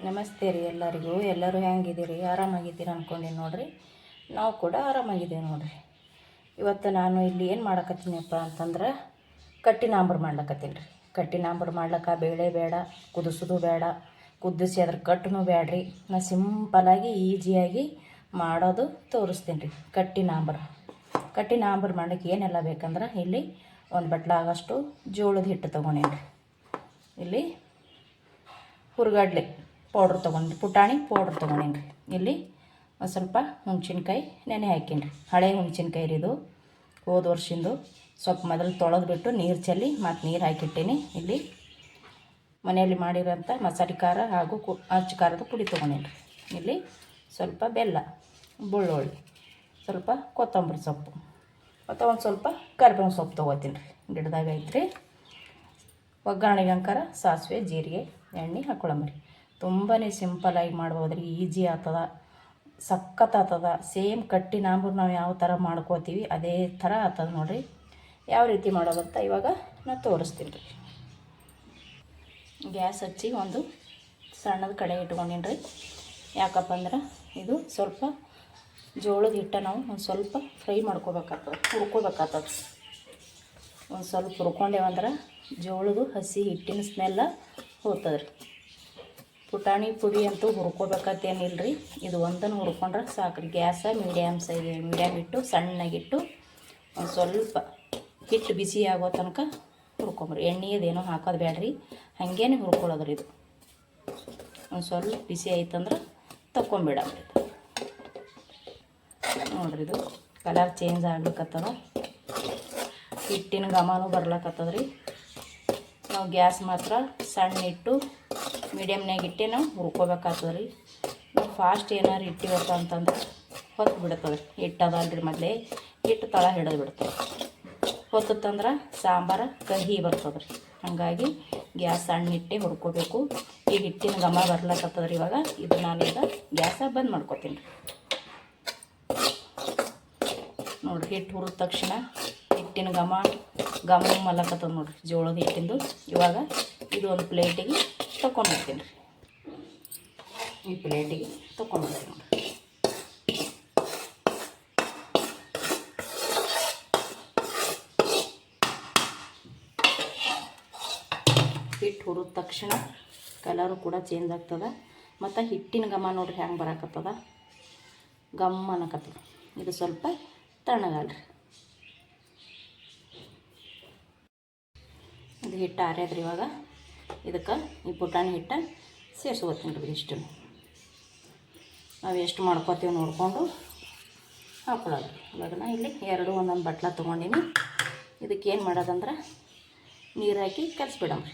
ನಮಸ್ತೆ ರೀ ಎಲ್ಲರಿಗೂ. ಎಲ್ಲರೂ ಹೆಂಗಿದ್ದೀರಿ? ಆರಾಮಾಗಿದ್ದೀರಿ ಅಂದ್ಕೊಂಡೀನಿ ನೋಡಿರಿ. ನಾವು ಕೂಡ ಆರಾಮಾಗಿದ್ದೀವಿ ನೋಡಿರಿ. ಇವತ್ತು ನಾನು ಇಲ್ಲಿ ಏನು ಮಾಡಕತ್ತೀನಿಪ್ಪ ಅಂತಂದ್ರೆ ಕಟ್ಟಿನಾಂಬ್ರು ಮಾಡ್ಲಕತ್ತೀನಿ ರೀ. ಕಟ್ಟಿನಾಂಬ್ರು ಮಾಡ್ಲಿಕ್ಕೆ ಬೇಳೆ ಬೇಡ, ಕುದಿಸೋದು ಬೇಡ, ಕುದಿಸಿ ಅದ್ರ ಕಟ್ಟೂ ಬೇಡ್ರಿ. ನಾನು ಸಿಂಪಲಾಗಿ ಈಜಿಯಾಗಿ ಮಾಡೋದು ತೋರಿಸ್ತೀನಿ ರೀ. ಕಟ್ಟಿನಾಂಬ್ರು ಮಾಡ್ಲಿಕ್ಕೆ ಏನೆಲ್ಲ ಬೇಕಂದ್ರೆ ಇಲ್ಲಿ ಒಂದು ಬಟ್ಲಾಗಷ್ಟು ಜೋಳದ ಹಿಟ್ಟು ತೊಗೊಂಡೇನಿ ರೀ. ಇಲ್ಲಿ ಹುರ್ಗಡ್ಲೆ ಪೌಡ್ರ್ ತೊಗೊಂಡು ಪುಟಾಣಿ ಪೌಡ್ರ್ ತೊಗೊಂಡೇನಿ ರೀ. ಇಲ್ಲಿ ಒಂದು ಸ್ವಲ್ಪ ಹುಣ್ಸಿನ್ಕಾಯಿ ನೆನೆ ಹಾಕೀನಿ ರೀ. ಹಳೆ ಹುಣ್ಸಿನ್ಕಾಯಿ ರೀ ಇದು, ಹೋದ ವರ್ಷದ್ದು. ಸ್ವಲ್ಪ ಮೊದಲು ತೊಳೆದ್ಬಿಟ್ಟು ನೀರು ಚೆಲ್ಲಿ ಮತ್ತು ನೀರು ಹಾಕಿಟ್ಟೀನಿ. ಇಲ್ಲಿ ಮನೆಯಲ್ಲಿ ಮಾಡಿರೋಂಥ ಮಸಾಲೆ ಖಾರ ಹಾಗೂ ಅಚ್ಚ ಖಾರದ ಪುಡಿ ತೊಗೊಂಡೇನಿ ರೀ. ಇಲ್ಲಿ ಸ್ವಲ್ಪ ಬೆಲ್ಲ, ಬೆಳ್ಳುಳ್ಳಿ, ಸ್ವಲ್ಪ ಕೊತ್ತಂಬರಿ ಸೊಪ್ಪು ಮತ್ತು ಒಂದು ಸ್ವಲ್ಪ ಕರಿಬೇವಿನ ಸೊಪ್ಪು ತೊಗೋತೀನಿ ರೀ. ಗಿಡದಾಗ ಐತ್ರಿ. ಒಗ್ಗರಣೆಗೆ ಅಂಕಾರ ಸಾಸಿವೆ, ಜೀರಿಗೆ, ಎಣ್ಣೆ ಹಾಕ್ಕೊಳಂಬ್ರಿ. ತುಂಬಾ ಸಿಂಪಲಾಗಿ ಮಾಡ್ಬೋದು ರೀ. ಈಜಿ ಆಗ್ತದ, ಸಖತ್ ಆಗ್ತದ. ಸೇಮ್ ಕಟ್ಟಿನಾಂಬ್ರು ನಾವು ಯಾವ ಥರ ಮಾಡ್ಕೋತೀವಿ ಅದೇ ಥರ ಆಗ್ತದ ನೋಡಿರಿ. ಯಾವ ರೀತಿ ಮಾಡೋದಂತ ಇವಾಗ ನಾನು ತೋರಿಸ್ತೀನಿ ರೀ. ಗ್ಯಾಸ್ ಹಚ್ಚಿ ಒಂದು ಸಣ್ಣದ ಕಡೆ ಇಟ್ಕೊಂಡೀನಿ ರೀ. ಯಾಕಪ್ಪ ಅಂದ್ರೆ ಇದು ಸ್ವಲ್ಪ ಜೋಳದ ಹಿಟ್ಟ ನಾವು ಒಂದು ಸ್ವಲ್ಪ ಫ್ರೈ ಮಾಡ್ಕೋಬೇಕಾಗ್ತದೆ, ಹುರ್ಕೋಬೇಕಾಗ್ತದೆ. ಒಂದು ಸ್ವಲ್ಪ ಹುರ್ಕೊಂಡೇವಂದ್ರೆ ಜೋಳದು ಹಸಿ ಹಿಟ್ಟಿನ ಸ್ಮೆಲ್ಲ ಹೋಗ್ತದೆ ರೀ. ಪುಟಾಣಿ ಪುಡಿ ಅಂತೂ ಹುರ್ಕೋಬೇಕತ್ತೇನಿಲ್ಲ ರೀ. ಇದು ಒಂದನ್ನು ಹುರ್ಕೊಂಡ್ರೆ ಸಾಕು ರೀ. ಗ್ಯಾಸ ಮೀಡಿಯಮ್ ಇಟ್ಟು ಸಣ್ಣಗಿಟ್ಟು ಒಂದು ಸ್ವಲ್ಪ ಹಿಟ್ಟು ಬಿಸಿ ಆಗೋ ತನಕ ಹುರ್ಕೊಂಬ್ರಿ. ಎಣ್ಣೆಯದೇನೋ ಹಾಕೋದು ಬೇಡ್ರಿ, ಹಾಗೇನೆ ಹುರ್ಕೊಳ್ಳೋದ್ರಿ. ಇದು ಒಂದು ಸ್ವಲ್ಪ ಬಿಸಿ ಆಯ್ತಂದ್ರೆ ತಕ್ಕೊಂಬಿಡಮ್ರಿ. ನೋಡಿರಿ, ಇದು ಕಲರ್ ಚೇಂಜ್ ಆಗ್ಲಿಕ್ಕತ್ತದ, ಹಿಟ್ಟಿನ ಘಮನೂ ಬರ್ಲಕ್ಕತ್ತದ್ರಿ. ನಾವು ಗ್ಯಾಸ್ ಮಾತ್ರ ಸಣ್ಣ ಇಟ್ಟು ಮೀಡಿಯಮ್ನಾಗ ಇಟ್ಟೆ ನಾವು ಹುರ್ಕೋಬೇಕಾಗ್ತದೆ ರೀ. ನಾವು ಫಾಸ್ಟ್ ಏನಾರು ಇಟ್ಟಿವಪ್ಪ ಅಂತಂದ್ರೆ ಹೊತ್ತು ಬಿಡ್ತದೆ ರೀ. ಹಿಟ್ಟದಲ್ರಿ, ಮೊದಲೇ ಹಿಟ್ಟು ತಳ ಹಿಡಿದು ಬಿಡ್ತದೆ. ಹೊತ್ತಂದ್ರೆ ಸಾಂಬಾರು ಕಹಿ ಬರ್ತದೆ ರೀ. ಹಾಗಾಗಿ ಗ್ಯಾಸ್ ಸಣ್ಣ ಇಟ್ಟೆ ಹುರ್ಕೋಬೇಕು. ಈ ಹಿಟ್ಟಿನ ಘಮ ಬರ್ಲಕ್ಕತ್ತದ ರೀ. ಇವಾಗ ಇದು ನಾನೀಗ ಗ್ಯಾಸ ಬಂದ್ ಮಾಡ್ಕೊತೀನಿ ರೀ. ನೋಡಿರಿ, ಹಿಟ್ಟು ಹುರಿದ ತಕ್ಷಣ ಹಿಟ್ಟಿನ ಘಮ ಮಲ್ಲಕತ್ತದ ನೋಡಿರಿ, ಜೋಳದ ಹಿಟ್ಟಿಂದು. ಇವಾಗ ಇದು ಒಂದು ಪ್ಲೇಟಿಗೆ ತೊಗೊಂಡಿರ್ತೀನಿ ರೀ. ಈ ಪ್ಲೇಟಿಗೆ ತೊಗೊಂಡಿರ್ತೀನಿ ನೋಡಿರಿ. ಹಿಟ್ಟು ಹುರಿದ ತಕ್ಷಣ ಕಲರು ಕೂಡ ಚೇಂಜ್ ಆಗ್ತದೆ. ಮತ್ತು ಹಿಟ್ಟಿನ ಘಮ ನೋಡಿರಿ ಹೆಂಗೆ ಬರಕತ್ತದ, ಗಮ್ ಅನ್ನಕತ್ತದ. ಇದು ಸ್ವಲ್ಪ ತಣ್ಣಗಲ್ರಿ. ಇದು ಹಿಟ್ಟು ಆರ್ಯದ್ರಿ. ಇವಾಗ ಇದಕ್ಕೆ ಈ ಪುಟಾಣಿ ಹಿಟ್ಟು ಸೇರಿಸ್ಕೊತೀನಿ ರೀ. ಇಷ್ಟು ನಾವು ಎಷ್ಟು ಮಾಡ್ಕೋತೀವಿ ನೋಡಿಕೊಂಡು ಹಾಕ್ಕೊಳ್ಳೋದು. ಇವಾಗ ನಾನು ಇಲ್ಲಿ ಒಂದೊಂದು ಬಟ್ಲ ತೊಗೊಂಡಿನಿ. ಇದಕ್ಕೆ ಏನು ಮಾಡೋದಂದ್ರೆ ನೀರು ಹಾಕಿ ಕಲಿಸ್ಬಿಡಮ್ರಿ.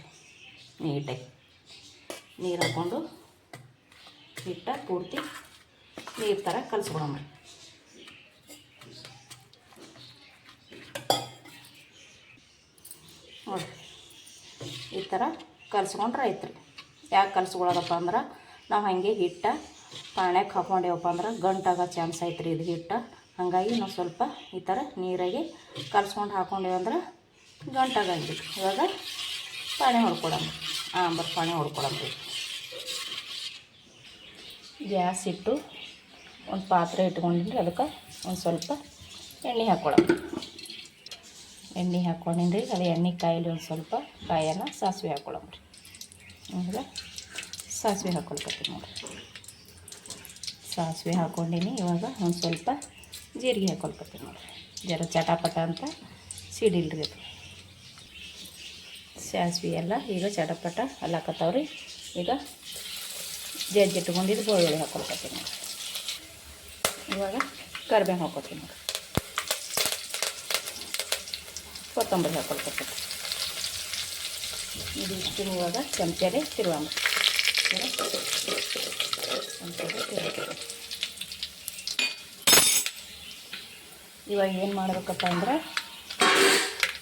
ನೀಟಾಗಿ ನೀರು ಹಾಕ್ಕೊಂಡು ಹಿಟ್ಟ ಪೂರ್ತಿ ನೀರು ಥರ ಕಲಿಸ್ಬಿಡಮ್ರಿ. ನೋಡಿರಿ, ಈ ಥರ ಕಲಿಸ್ಕೊಂಡ್ರೆ ಆಯ್ತು ರೀ. ಯಾಕೆ ಕಲಿಸ್ಕೊಳ್ಳೋದಪ್ಪ ಅಂದ್ರೆ ನಾವು ಹಾಗೆ ಹಿಟ್ಟ ಪಾಣ್ಯಾಗೆ ಹಾಕ್ಕೊಂಡೇವಪ್ಪ ಅಂದ್ರೆ ಗಂಟಾಗೋ ಚಾನ್ಸ್ ಐತೆ ರೀ ಇದು ಹಿಟ್ಟು. ಹಾಗಾಗಿ ನಾವು ಸ್ವಲ್ಪ ಈ ಥರ ನೀರಾಗೆ ಕಲಿಸ್ಕೊಂಡು ಹಾಕ್ಕೊಂಡೇವಂದ್ರೆ ಗಂಟಾಗಂಗಿಲ್ಲ. ಇವಾಗ ಪಾಣಿ ಹೊಡ್ಕೊಳಮ್ಮ, ಪಾಣಿ ಹೊಡ್ಕೊಳಮ್ರಿ. ಗ್ಯಾಸ್ ಇಟ್ಟು ಒಂದು ಪಾತ್ರೆ ಇಟ್ಕೊಂಡಿರಿ. ಅದಕ್ಕೆ ಒಂದು ಸ್ವಲ್ಪ ಎಣ್ಣೆ ಹಾಕ್ಕೊಳಮ್ಮ. ಎಣ್ಣೆ ಹಾಕ್ಕೊಂಡಿರಿ. ಅದು ಎಣ್ಣೆ ಕಾಯಿಲಿ ಒಂದು ಸ್ವಲ್ಪ ಕಾಯನ್ನು ಸಾಸಿವೆ ಹಾಕ್ಕೊಳಮ್ರಿ. ಆಮೇಲೆ ಸಾಸಿವೆ ಹಾಕ್ಕೊಳ್ಕತ್ತೀನಿ ನೋಡಿರಿ. ಸಾಸಿವೆ ಹಾಕ್ಕೊಂಡಿನಿ. ಇವಾಗ ಒಂದು ಸ್ವಲ್ಪ ಜೀರಿಗೆ ಹಾಕ್ಕೊಳ್ಕತ್ತೀನಿ ನೋಡಿರಿ. ಜರ ಚಟಾಪಟ ಅಂತ ಸಿಡಿಲ್ರಿ ಅದು. ಸಾಸಿವೆ ಎಲ್ಲ ಈಗ ಚಟಪಟ ಅಲ್ಲಾಕತ್ತಾವ್ರಿ. ಈಗ ಜಜ್ಜಿಟ್ಕೊಂಡಿದ್ದು ಬೆಳ್ಳುಳ್ಳಿ ಹಾಕ್ಕೊಳ್ಕತ್ತೀನಿ ನೋಡಿರಿ. ಇವಾಗ ಕರಿಬೇವು ಹಾಕ್ಕೊತೀನಿ ನೋಡಿರಿ. ಕೊತ್ತಂಬರಿ ಹಾಕ್ಕೊಳ್ಕತ್ತೀನಿ. ಇದಿಷ್ಟು ಇವಾಗ ಚಮಚಲೆ ತಿರುವಾಮ. ಇವಾಗ ಏನು ಮಾಡಬೇಕಪ್ಪ ಅಂದ್ರೆ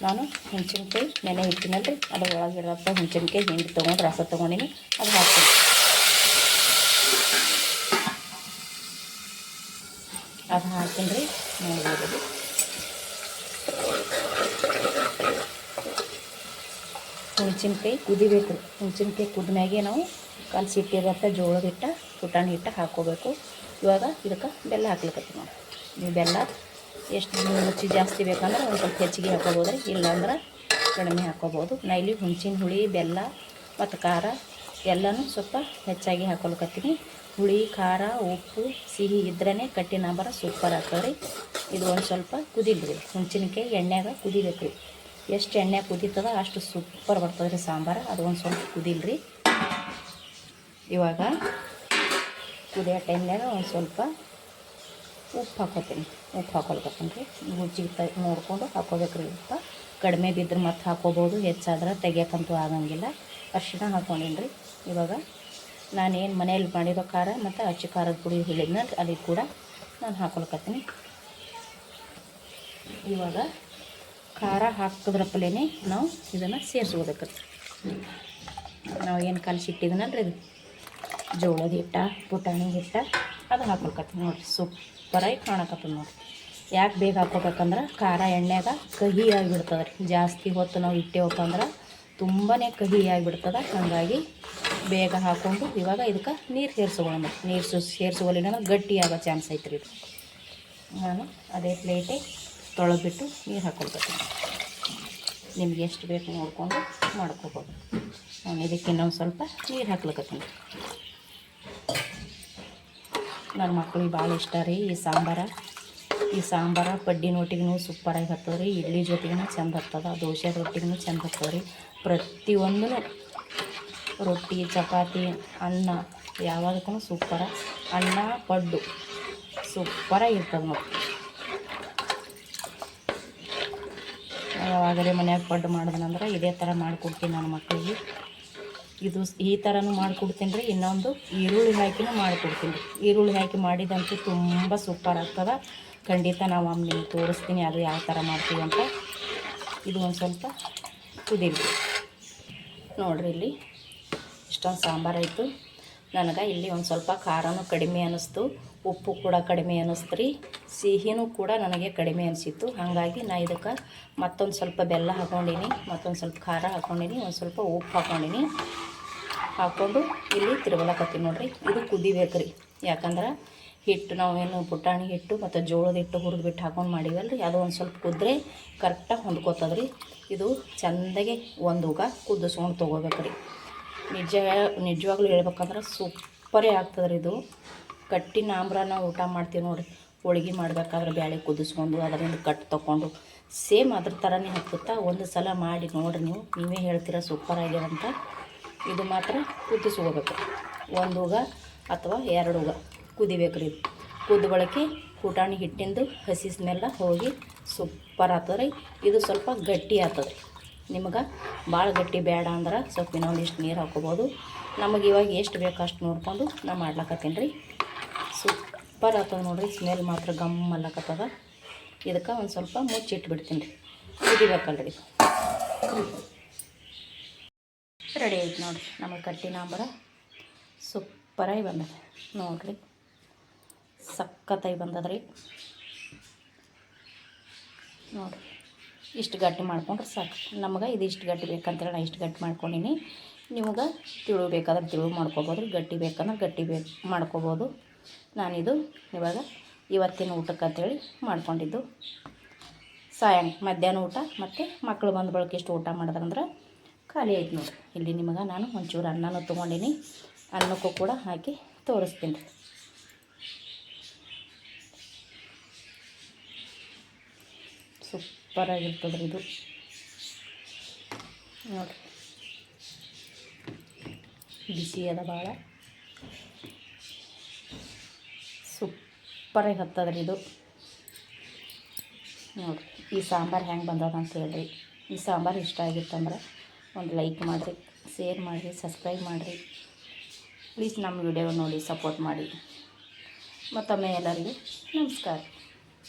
ನಾನು ಹುಣ್ಸಿನ್ಕಾಯಿ ನೆನೆ ಇಟ್ಟಿನಲ್ರಿ, ಅದ್ರ ಒಳಗಿರೋಂಥ ಹುಣ್ಸಿನ್ಕಾಯಿ ಹಿಂಡಿ ತೊಗೊಂಡು ರಸ ತೊಗೊಂಡಿನಿ, ಅದು ಹಾಕ್ತೀನಿ. ಅದು ಹಾಕ್ತೀನಿ ರೀ. ನೋಡ್ಬೋದು, ಹುಣ್ಸಿನ್ಕಾಯಿ ಕುದಿಬೇಕು. ಹುಣ್ಸಿನ್ಕಾಯಿ ಕುದ್ಮ್ಯಾಗೆ ನಾವು ಕಲಸಿಟ್ಟಿರೋಂಥ ಜೋಳದ ಹಿಟ್ಟು ಪುಟಾಣಿ ಹಿಟ್ಟು ಹಾಕ್ಕೋಬೇಕು. ಇವಾಗ ಇದಕ್ಕೆ ಬೆಲ್ಲ ಹಾಕ್ಲಿಕ್ಕತ್ತಿ ನೋಡಿ. ನೀವು ಬೆಲ್ಲ ಎಷ್ಟು ರುಚಿ ಜಾಸ್ತಿ ಬೇಕಂದ್ರೆ ಒಂದು ಸ್ವಲ್ಪ ಹೆಚ್ಚಿಗೆ ಹಾಕ್ಕೋಬೋದು ರೀ, ಇಲ್ಲಾಂದ್ರೆ ಕಡಿಮೆ ಹಾಕ್ಕೋಬೋದು. ನಾ ಇಲ್ಲಿ ಹುಣಸಿನ ಹುಳಿ, ಬೆಲ್ಲ ಮತ್ತು ಖಾರ ಎಲ್ಲನೂ ಸ್ವಲ್ಪ ಹೆಚ್ಚಾಗಿ ಹಾಕ್ಕೊಳಕತ್ತೀನಿ. ಹುಳಿ, ಖಾರ, ಉಪ್ಪು, ಸಿಹಿ ಇದ್ರೇ ಕಟ್ಟಿ ಸಾಂಬಾರು ಸೂಪರ್ ಆಗ್ತದೆ ರೀ. ಇದು ಒಂದು ಸ್ವಲ್ಪ ಕುದಿದ್ರಿ, ಹುಣಸಿನಕಾಯಿ ಎಣ್ಣೆಗೆ ಕುದಿಬೇಕು ರೀ. ಎಷ್ಟು ಎಣ್ಣೆ ಕುದೀತದ ಅಷ್ಟು ಸೂಪರ್ ಬರ್ತದೆ ರೀ ಸಾಂಬಾರು. ಅದು ಒಂದು ಸ್ವಲ್ಪ ಕುದಿಲ್ರಿ. ಇವಾಗ ಕುದಿಯೋ ಟೈಮ್ನಾಗ ಒಂದು ಸ್ವಲ್ಪ ಉಪ್ಪು ಹಾಕ್ಕೋತೀನಿ. ಉಪ್ಪು ಹಾಕೊಳ್ಕತ್ತೀನಿ ರೀ. ರುಚಿಗೆ ನೋಡಿಕೊಂಡು ಹಾಕ್ಕೋಬೇಕು ರೀ. ಉಪ್ಪು ಕಡಿಮೆ ಬಿದ್ದರೆ ಮತ್ತೆ ಹಾಕ್ಕೋಬೋದು, ಹೆಚ್ಚಾದ್ರೆ ತೆಗಿಯೋಕ್ಕಂತೂ ಆಗಂಗಿಲ್ಲ. ಅರಿಶಿಣ ಹಾಕ್ಕೊಂಡೀನಿ ರೀ. ಇವಾಗ ನಾನೇನು ಮನೆಯಲ್ಲಿ ಮಾಡಿರೋ ಖಾರ ಮತ್ತು ಅಚ್ಚು ಖಾರದ ಪುಡಿ ಹೇಳಿದ್ನ ಅಲ್ಲಿ ಕೂಡ ನಾನು ಹಾಕ್ಕೊಳ್ಕತ್ತೀನಿ. ಇವಾಗ ಖಾರ ಹಾಕಿದ್ರಪ್ಪಲೇ ನಾವು ಇದನ್ನು ಸೇರಿಸ್ಕೋಬೇಕು. ನಾವು ಏನು ಕಲಸಿಟ್ಟಿದ್ದೀನಲ್ರಿ ಇದು ಜೋಳದ ಹಿಟ್ಟು, ಪುಟಾಣಿ ಹಿಟ್ಟು, ಅದು ಹಾಕ್ಕೊಳ್ಕತ್ತೀನಿ ನೋಡಿರಿ. ಸೂಪರಾಗಿ ಕಾಣಕತ್ತದ ನೋಡಿರಿ. ಯಾಕೆ ಬೇಗ ಹಾಕ್ಕೋಬೇಕಂದ್ರೆ ಖಾರ ಎಣ್ಣೆಗೆ ಕಹಿ ಆಗಿಬಿಡ್ತದೆ ರೀ. ಜಾಸ್ತಿ ಹೊತ್ತು ನಾವು ಇಟ್ಟೇವಪ್ಪ ಅಂದ್ರೆ ತುಂಬಾ ಕಹಿ ಆಗಿಬಿಡ್ತದೆ. ಹಾಗಾಗಿ ಬೇಗ ಹಾಕ್ಕೊಂಡು ಇವಾಗ ಇದಕ್ಕೆ ನೀರು ಸೇರಿಸ್ಕೊಳ್ಳೋಣ. ನೀರು ಸೇರಿಸ್ಕೊಳ್ಳಿಲ್ಲ ಗಟ್ಟಿ ಆಗೋ ಚಾನ್ಸ್ ಐತೆ ರೀ ಇದು. ನಾನು ಅದೇ ಪ್ಲೇಟೆ ತೊಳೆದ್ಬಿಟ್ಟು ನೀರು ಹಾಕ್ಕೊಳ್ತೀನಿ. ನಿಮ್ಗೆ ಎಷ್ಟು ಬೇಕು ನೋಡಿಕೊಂಡು ಮಾಡ್ಕೋಬೋದು. ನಾನು ಇದಕ್ಕೆ ಇನ್ನೊಂದು ಸ್ವಲ್ಪ ನೀರು ಹಾಕ್ಲಿಕ್ಕತ್ತೀನಿ. ನನ್ನ ಮಕ್ಳಿಗೆ ಭಾಳ ಇಷ್ಟ ರೀ ಈ ಸಾಂಬಾರ ಪಡ್ಡಿ ನೋಟಿಗೂ ಸೂಪರಾಗಿ ಹತ್ತದ ರೀ. ಇಡ್ಲಿ ಜೊತೆಗೂ ಚೆಂದ ಹತ್ತದ, ದೋಸೆ ರೊಟ್ಟಿಗೂ ಚೆಂದ ಹತ್ತದ ರೀ. ಪ್ರತಿಯೊಂದೂ ರೊಟ್ಟಿ, ಚಪಾತಿ, ಅನ್ನ ಯಾವುದಕ್ಕೂ ಸೂಪರ. ಅನ್ನ ಪಡ್ಡು ಸೂಪರಾಗಿ ಇರ್ತದೆ ನೋಡಿ. ಯಾವಾಗಲೇ ಮನ್ಯಾಗ ಪಡ್ಡು ಮಾಡಿದ್ನಂದ್ರೆ ಇದೇ ಥರ ಮಾಡಿಕೊಡ್ತೀನಿ ನನ್ನ ಮಕ್ಕಳಿಗೆ. ಇದು ಈ ಥರನೂ ಮಾಡಿಕೊಡ್ತೀನಿ ರೀ. ಇನ್ನೊಂದು ಈರುಳ್ಳಿ ಹಾಕಿನೂ ಮಾಡಿಕೊಡ್ತೀನಿ ರೀ. ಈರುಳ್ಳಿ ಹಾಕಿ ಮಾಡಿದಂತೂ ತುಂಬ ಸೂಪರ್ ಆಗ್ತದೆ. ಖಂಡಿತ ನಾವು ನಿಮ್ಗೆ ತೋರಿಸ್ತೀನಿ ಅದು ಯಾವ ಥರ ಮಾಡ್ತೀವಿ ಅಂತ. ಇದು ಒಂದು ಸ್ವಲ್ಪ ಕುದೀಲಿ ನೋಡಿರಿ. ಇಲ್ಲಿ ಇಷ್ಟೊಂದು ಸಾಂಬಾರು ಆಯಿತು. ನನಗೆ ಇಲ್ಲಿ ಒಂದು ಸ್ವಲ್ಪ ಖಾರನೂ ಕಡಿಮೆ ಅನ್ನಿಸ್ತು, ಉಪ್ಪು ಕೂಡ ಕಡಿಮೆ ಅನ್ನಿಸ್ತು ರೀ. ಸಿಹಿನೂ ಕೂಡ ನನಗೆ ಕಡಿಮೆ ಅನಿಸಿತ್ತು. ಹಾಗಾಗಿ ನಾ ಇದಕ್ಕೆ ಮತ್ತೊಂದು ಸ್ವಲ್ಪ ಬೆಲ್ಲ ಹಾಕ್ಕೊಂಡೀನಿ, ಮತ್ತೊಂದು ಸ್ವಲ್ಪ ಖಾರ ಹಾಕ್ಕೊಂಡೀನಿ, ಒಂದು ಸ್ವಲ್ಪ ಉಪ್ಪು ಹಾಕ್ಕೊಂಡೀನಿ. ಹಾಕ್ಕೊಂಡು ಇಲ್ಲಿ ತಿರುಗಲಕತ್ತೀನಿ ನೋಡಿರಿ. ಇದು ಕುದಿಬೇಕು ರೀ. ಯಾಕಂದ್ರೆ ಹಿಟ್ಟು ನಾವೇನು ಪುಟಾಣಿ ಹಿಟ್ಟು ಮತ್ತು ಜೋಳದ ಹಿಟ್ಟು ಹುರಿದ್ಬಿಟ್ಟು ಹಾಕೊಂಡು ಮಾಡಿವಲ್ಲ ರೀ, ಅದು ಒಂದು ಸ್ವಲ್ಪ ಕುದ್ರೆ ಕರೆಕ್ಟಾಗಿ ಹೊಂದ್ಕೋತದ ರೀ. ಇದು ಚೆಂದಾಗೆ ಒಂದುಗ ಕುದಿಸ್ಕೊಂಡು ತೊಗೋಬೇಕು ರೀ. ನಿಜವಾಗ್ಲೂ ಹೇಳ್ಬೇಕಂದ್ರೆ ಸೂಪರೇ ಆಗ್ತದೆ ರೀ ಇದು. ಕಟ್ಟಿ ನಾಂಬ್ರ ನಾವು ಊಟ ಮಾಡ್ತೀವಿ ನೋಡಿರಿ, ಹೋಳ್ಗೆ ಮಾಡಬೇಕಾದ್ರೆ ಬೇಳೆ ಕುದಿಸ್ಕೊಂಡು ಅದರಿಂದ ಕಟ್ಟು ತೊಗೊಂಡು ಸೇಮ್ ಅದ್ರ ಥರನೇ ಹಾಕುತ್ತಾ. ಒಂದು ಸಲ ಮಾಡಿ ನೋಡಿರಿ, ನೀವೇ ಹೇಳ್ತೀರ ಸೂಪರ್ ಆಗ್ಯದಂತ. ಇದು ಮಾತ್ರ ಕುದಿಸ್ಕೋಬೇಕು. ಒಂದು ಉಗ ಅಥವಾ 2 ಉಗ ಕುದಿಬೇಕು ರೀ. ಕುದ್ದ ಬಳಕೆ ಪುಟಾಣಿ ಹಿಟ್ಟಿಂದು ಹಸಿ ಸ್ಮೆಲ್ಲ ಹೋಗಿ ಸೂಪರ್ ಆಗ್ತದೆ ರೀ. ಇದು ಸ್ವಲ್ಪ ಗಟ್ಟಿ ಆಗ್ತದೆ ರೀ. ನಿಮಗೆ ಭಾಳ ಗಟ್ಟಿ ಬೇಡ ಅಂದ್ರೆ ಸ್ವಲ್ಪ ಇನ್ನೊಂದಿಷ್ಟು ನೀರು ಹಾಕ್ಕೋಬೋದು. ನಮಗೆ ಇವಾಗ ಎಷ್ಟು ಬೇಕು ಅಷ್ಟು ನೋಡಿಕೊಂಡು ನಾನು ಮಾಡ್ಲಕತ್ತೀನಿ ರೀ. ಸೂಪರ್ ಆಗ್ತದೆ ನೋಡಿರಿ. ಸ್ಮೆಲ್ ಮಾತ್ರ ಗಮ್ಮಲ್ಲಕತ್ತದ. ಇದಕ್ಕೆ ಒಂದು ಸ್ವಲ್ಪ ಮುಚ್ಚಿಟ್ಬಿಡ್ತೀನಿ ರೀ. ಕುದಿಬೇಕಲ್ರಿ. ರೆಡಿ ಆಯ್ತು ನೋಡಿರಿ. ನಮಗೆ ಕಟ್ಟಿ ನಾಂಬರ ಸೂಪರಾಗಿ ಬಂದದ ನೋಡಿರಿ. ಸಖತ್ತಾಗಿ ಬಂದದ್ರಿ ನೋಡಿರಿ. ಇಷ್ಟು ಗಟ್ಟಿ ಮಾಡ್ಕೊಂಡ್ರೆ ಸಾಕು. ನಮಗೆ ಇದು ಇಷ್ಟು ಗಟ್ಟಿ ಬೇಕಂತೇಳಿ ನಾನು ಇಷ್ಟು ಗಟ್ಟಿ ಮಾಡ್ಕೊಂಡೀನಿ. ನಿಮಗೆ ತಿಳು ಬೇಕಾದ್ರೆ ತಿಳು ಮಾಡ್ಕೊಬೋದು ರೀ, ಗಟ್ಟಿ ಬೇಕಂದ್ರೆ ಗಟ್ಟಿ ಮಾಡ್ಕೊಬೋದು. ನಾನಿದು ಇವಾಗ ಇವತ್ತಿನ ಊಟಕ್ಕೆ ಅಂತೇಳಿ ಮಾಡ್ಕೊಂಡಿದ್ದು. ಮಧ್ಯಾಹ್ನ ಊಟ ಮತ್ತು ಮಕ್ಕಳು ಬಂದ ಬಳಿಕ ಇಷ್ಟು ಊಟ ಮಾಡಿದ್ರಂದ್ರೆ ಖಾಲಿ ಆಯ್ತು ನೋಡಿ. ಇಲ್ಲಿ ನಿಮಗೆ ನಾನು ಒಂಚೂರು ಅನ್ನನೂ ತೊಗೊಂಡಿನಿ. ಅನ್ನಕ್ಕೂ ಕೂಡ ಹಾಕಿ ತೋರಿಸ್ತೀನಿ ರೀ. ಸೂಪರಾಗಿರ್ತದೆ ಇದು ನೋಡಿರಿ. ಬಿಸಿ ಅದ ಭಾಳ ಸೂಪರಾಗಿ ಹತ್ತದ್ರಿ ಇದು ನೋಡಿರಿ. ಈ ಸಾಂಬಾರು ಹೆಂಗೆ ಬಂದದ ಅಂತ ಹೇಳ್ರಿ. ಈ ಸಾಂಬಾರು ಇಷ್ಟ ಆಗಿತ್ತಂದ್ರೆ ಒಂದು ಲೈಕ್ ಮಾಡಿರಿ, ಶೇರ್ ಮಾಡಿರಿ, ಸಬ್ಸ್ಕ್ರೈಬ್ ಮಾಡಿರಿ. ಪ್ಲೀಸ್ ನಮ್ಮ ವಿಡಿಯೋ ನೋಡಿ ಸಪೋರ್ಟ್ ಮಾಡಿ. ಮತ್ತೊಮ್ಮೆ ಎಲ್ಲರಿಗೂ ನಮಸ್ಕಾರ.